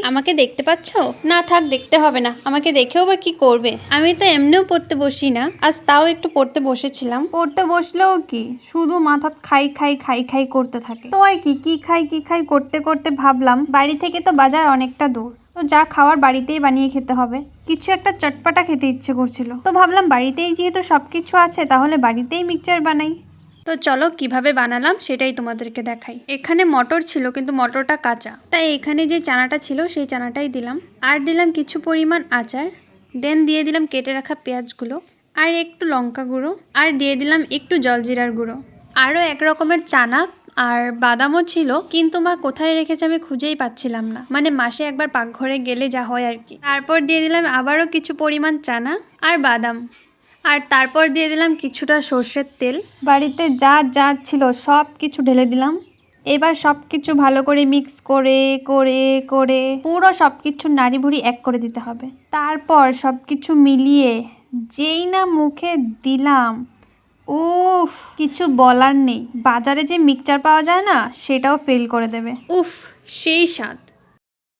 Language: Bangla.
আমাকে দেখতে পাচ্ছ? না থাক, দেখতে হবে না, আমাকে দেখেও বা কি করবে? আমি তো এমনিও পড়তে বসি না, আজ তাও একটু পড়তে বসেছিলাম। পড়তে বসলেও কি শুধু মাথা খাই খাই খাই খাই করতে থাকে। তো আর কি খাই করতে করতে ভাবলাম বাড়ি থেকে তো বাজার অনেকটা দূর, তো যা খাওয়ার বাড়িতেই বানিয়ে খেতে হবে। কিছু একটা চটপটা খেতে ইচ্ছে করছিল, তো ভাবলাম বাড়িতেই যেহেতু সবকিছু আছে তাহলে বাড়িতেই মিক্সচার বানাই। তো চলো কিভাবে বানালাম সেটাই তোমাদেরকে দেখাই। এখানে মটর ছিল কিন্তু মটরটা কাঁচা, তাই এখানে যে চানাটা ছিল সেই চানাটাই দিলাম। আর দিলাম কিছু পরিমাণ আচার, দেন দিয়ে দিলাম কেটে রাখা পেঁয়াজগুলো, আর একটু লঙ্কা গুঁড়ো, আর দিয়ে দিলাম একটু জলজিরার গুঁড়ো। আরও এক রকমের চানা আর বাদামও ছিল, কিন্তু মা কোথায় রেখেছে আমি খুঁজেই পাচ্ছিলাম না, মানে মাসে একবার পাকঘরে গেলে যা হয় আর কি। তারপর দিয়ে দিলাম আবারও কিছু পরিমাণ চানা আর বাদাম, আর তারপর দিয়ে দিলাম কিছুটা সর্ষের তেল। বাড়িতে যা যা ছিল সব কিছু ঢেলে দিলাম। এবার সব কিছু ভালো করে মিক্স করে করে করে পুরো সব কিছু নাড়িভুড়ি এক করে দিতে হবে। তারপর সব কিছু মিলিয়ে যেই না মুখে দিলাম, উফ, কিছু বলার নেই। বাজারে যে মিক্সচার পাওয়া যায় না, সেটাও ফেল করে দেবে। উফ, সেই স্বাদ।